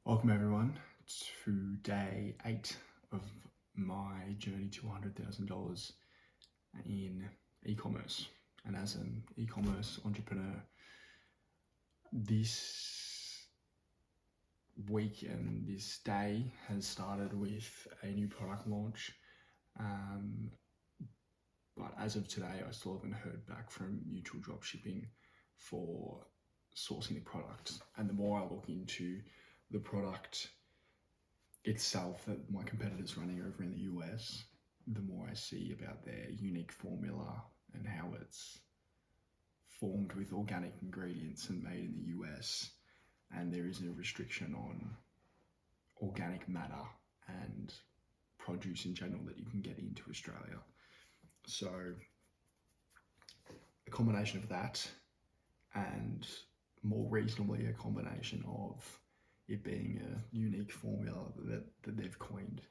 Welcome everyone to day 8 of my journey to $100,000 in e-commerce. And as an e-commerce entrepreneur, this week and this day has started with a new product launch. But as of today, I still haven't heard back from Mutual Dropshipping for sourcing the product. And the more I look into the product itself that my competitor's running over in the US, the more I see about their unique formula and how it's formed with organic ingredients and made in the US, and there is a restriction on organic matter and produce in general that you can get into Australia. So a combination of that, and more reasonably a combination of it being a unique formula that they've coined.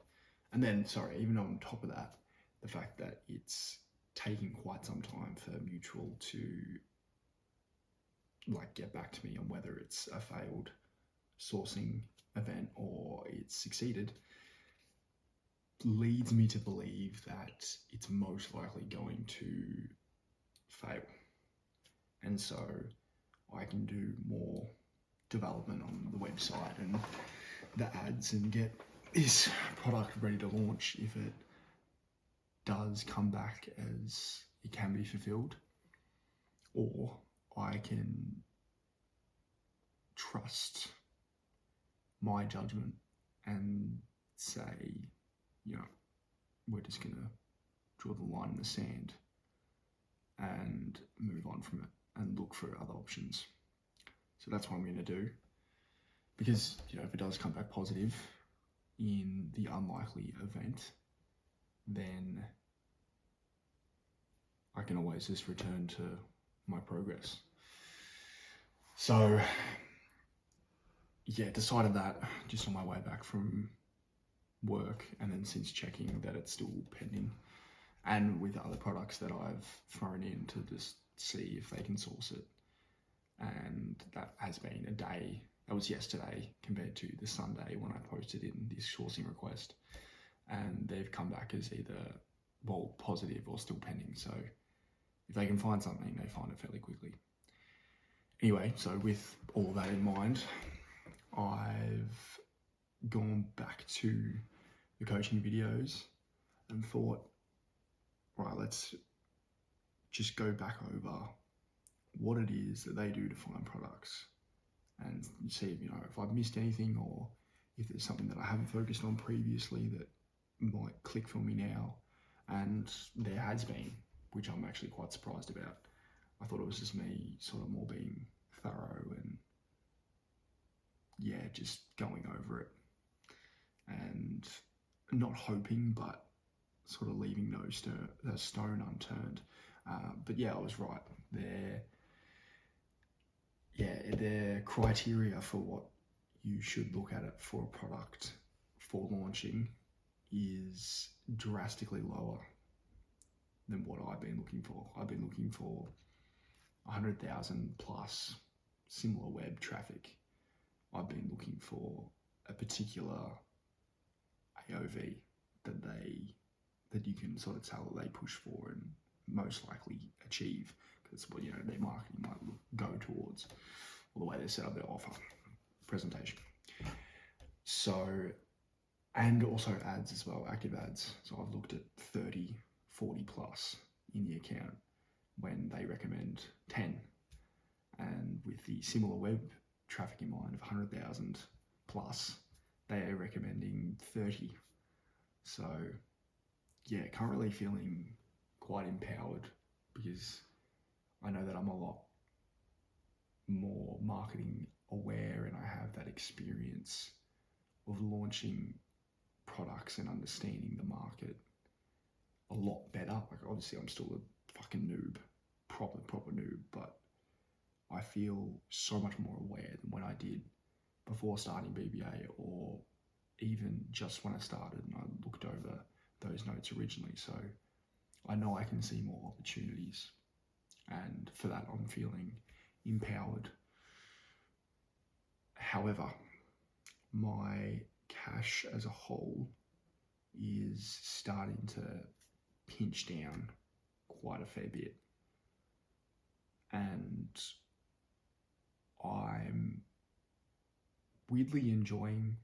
And then, even on top of that, the fact that it's taking quite some time for Mutual to get back to me on whether it's a failed sourcing event or it's succeeded, leads me to believe that it's most likely going to fail. And so I can do more development on the website and the ads and get this product ready to launch if it does come back as it can be fulfilled, or I can trust my judgment and say, we're just gonna draw the line in the sand and move on from it and look for other options. So that's what I'm going to do, because if it does come back positive in the unlikely event, then I can always just return to my progress. So decided that just on my way back from work, and then since checking that it's still pending, and with other products that I've thrown in to just see if they can source it. And that has been a day, that was yesterday compared to the Sunday when I posted in this sourcing request, and they've come back as either positive or still pending. So if they can find something, they find it fairly quickly. Anyway, so with all of that in mind, I've gone back to the coaching videos and thought, right, let's just go back over what it is that they do to find products and see if I've missed anything, or if there's something that I haven't focused on previously that might click for me now. And there has been, which I'm actually quite surprised about. I thought it was just me sort of more being thorough and just going over it and not hoping, but sort of leaving no stone unturned. But I was right. Their criteria for what you should look at it for a product for launching is drastically lower than what I've been looking for. I've been looking for 100,000 plus similar web traffic. I've been looking for a particular AOV that you can sort of tell that they push for and most likely achieve, because what their marketing might go towards, or the way they set up their offer presentation. So, and also ads as well, active ads. So I've looked at 30, 40 plus in the account when they recommend 10, and with the similar web traffic in mind of 100,000 plus, they are recommending 30. So currently feeling quite empowered, because I know that I'm a lot more marketing aware and I have that experience of launching products and understanding the market a lot better. Like, obviously I'm still a fucking noob, proper noob, but I feel so much more aware than when I did before starting BBA, or even just when I started and I looked over those notes originally. So I know I can see more opportunities, and for that I'm feeling empowered. However, my cash as a whole is starting to pinch down quite a fair bit. And I'm weirdly enjoying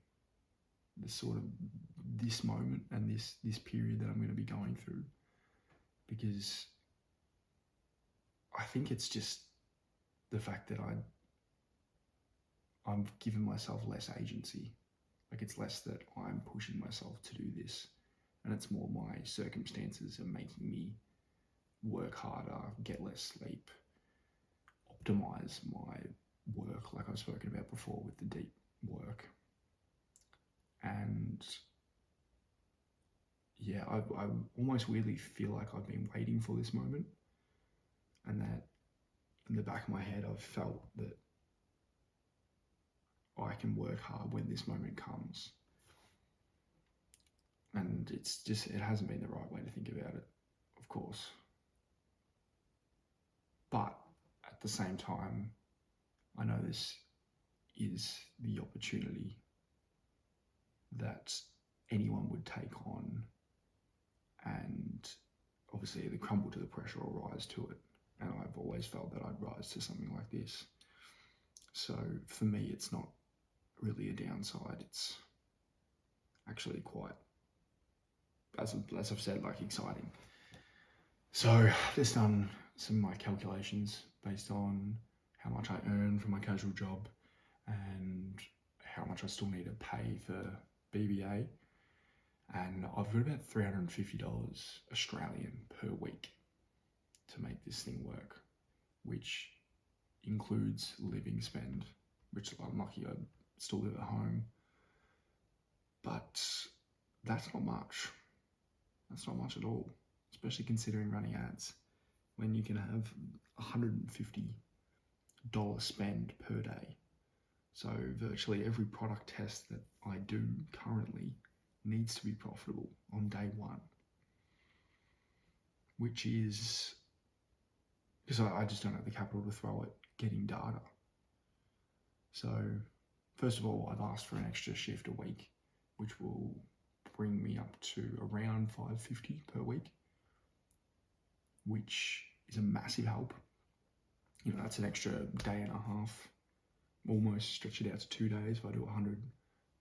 the sort of this moment and this period that I'm going to be going through, because I think it's just the fact that I'm giving myself less agency. Like, it's less that I'm pushing myself to do this, and it's more my circumstances are making me work harder, get less sleep, optimize my work, like I've spoken about before with the deep work. And yeah, I almost weirdly feel like I've been waiting for this moment, and that in the back of my head I've felt that I can work hard when this moment comes. And it's just, it hasn't been the right way to think about it, of course. But at the same time, I know this is the opportunity that anyone would take on, and obviously the crumble to the pressure or rise to it. And I've always felt that I'd rise to something like this. So for me, it's not really a downside. It's actually quite, as I've said, like, exciting. So I've just done some of my calculations based on how much I earn from my casual job and how much I still need to pay for BBA. And I've got about $350 Australian per week to make this thing work, which includes living spend, which I'm lucky I still live at home. But that's not much. That's not much at all, especially considering running ads, when you can have $150 spend per day. So virtually every product test that I do currently needs to be profitable on day one, which is because I just don't have the capital to throw at getting data. So first of all, I've asked for an extra shift a week, which will bring me up to around $550 per week, which is a massive help. You know, that's an extra day and a half, almost stretch it out to 2 days if I do 100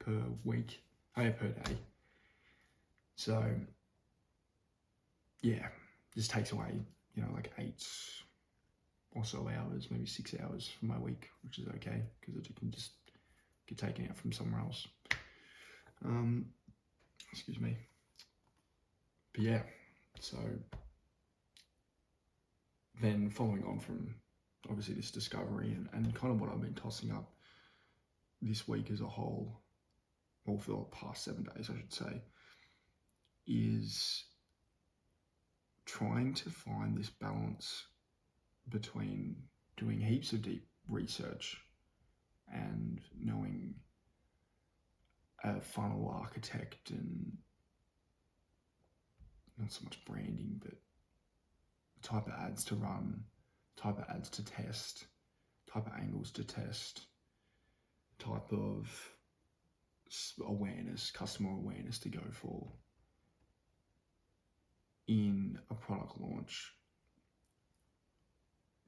per week, per day. So yeah, just takes away, you know, like 8 or so hours, maybe 6 hours from my week, which is okay because it can just get taken out from somewhere else. Excuse me. But yeah, so then following on from obviously this discovery and kind of what I've been tossing up this week as a whole, or for the past 7 days, I should say, is trying to find this balance between doing heaps of deep research and knowing a funnel architect and not so much branding, but the type of ads to run, type of ads to test, type of angles to test, type of awareness, customer awareness to go for in a product launch.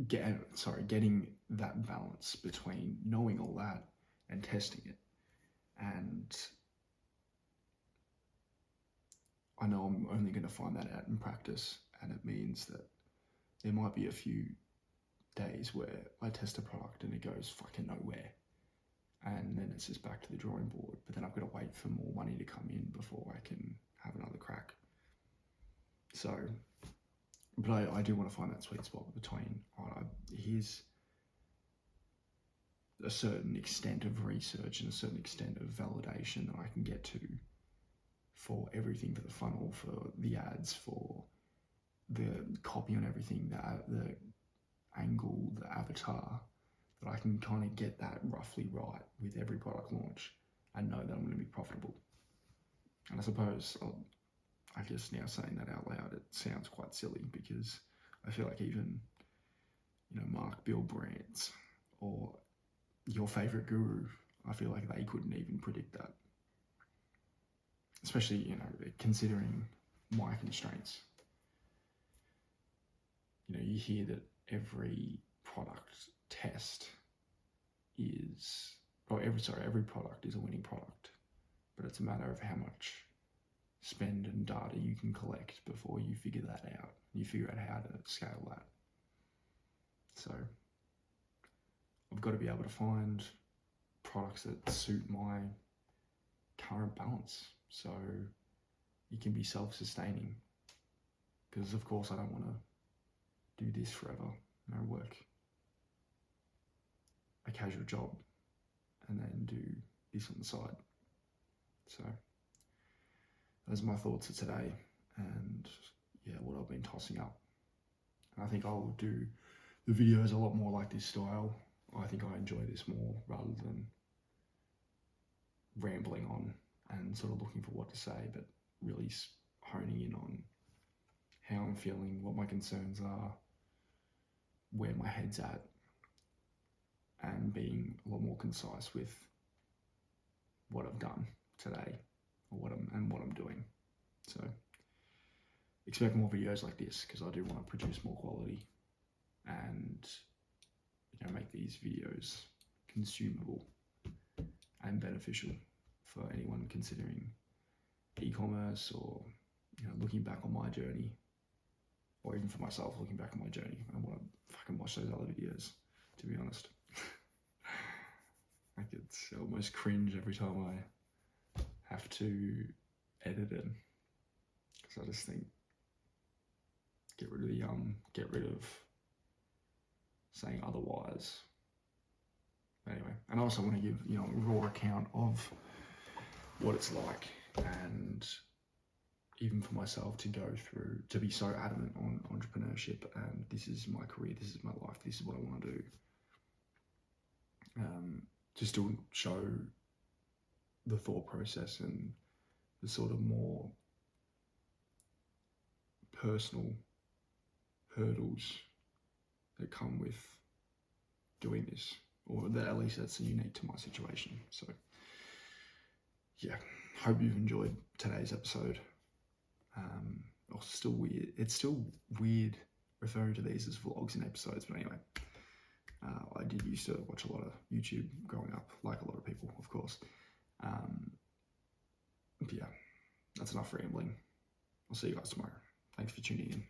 Getting that balance between knowing all that and testing it. And I know I'm only going to find that out in practice, and it means that there might be a few days where I test a product and it goes fucking nowhere, and then it's just back to the drawing board. But then I've got to wait for more money to come in before I can have another crack. So, but I do want to find that sweet spot between, here's a certain extent of research and a certain extent of validation that I can get to for everything, for the funnel, for the ads, for the copy on everything, the angle, the avatar, that I can kind of get that roughly right with every product launch and know that I'm going to be profitable. And I suppose, I guess now saying that out loud, it sounds quite silly, because I feel like even, you know, Mark Bill Brands or your favorite guru, I feel like they couldn't even predict that. Especially, you know, considering my constraints. You know, you hear that every product test is, every product is a winning product, but it's a matter of how much spend and data you can collect before you figure that out. You figure out how to scale that. So I've got to be able to find products that suit my current balance, so it can be self-sustaining. Because of course I don't want to do this forever. You know, work a casual job and then do this on the side. So those are my thoughts for today, and yeah, what I've been tossing up. And I think I'll do the videos a lot more like this style. I think I enjoy this more rather than rambling on and sort of looking for what to say, but really honing in on how I'm feeling, what my concerns are, where my head's at, and being a lot more concise with what I've done today or what I'm doing. So expect more videos like this, because I do want to produce more quality and, you know, make these videos consumable and beneficial for anyone considering e-commerce, or, you know, looking back on my journey, or even for myself looking back on my journey. I want to fucking watch those other videos, to be honest. Like, it's almost cringe every time I have to edit it, because I just think, get rid of saying otherwise. Anyway, and I also want to give, you know, a raw account of what it's like, and even for myself to go through, to be so adamant on entrepreneurship, and this is my career, this is my life, this is what I want to do. Just to show the thought process and the sort of more personal hurdles that come with doing this, or that at least that's unique to my situation. So yeah, hope you've enjoyed today's episode. It's still weird referring to these as vlogs and episodes, but anyway, I did used to watch a lot of YouTube growing up, like a lot of people, of course. But yeah, that's enough rambling. I'll see you guys tomorrow. Thanks for tuning in.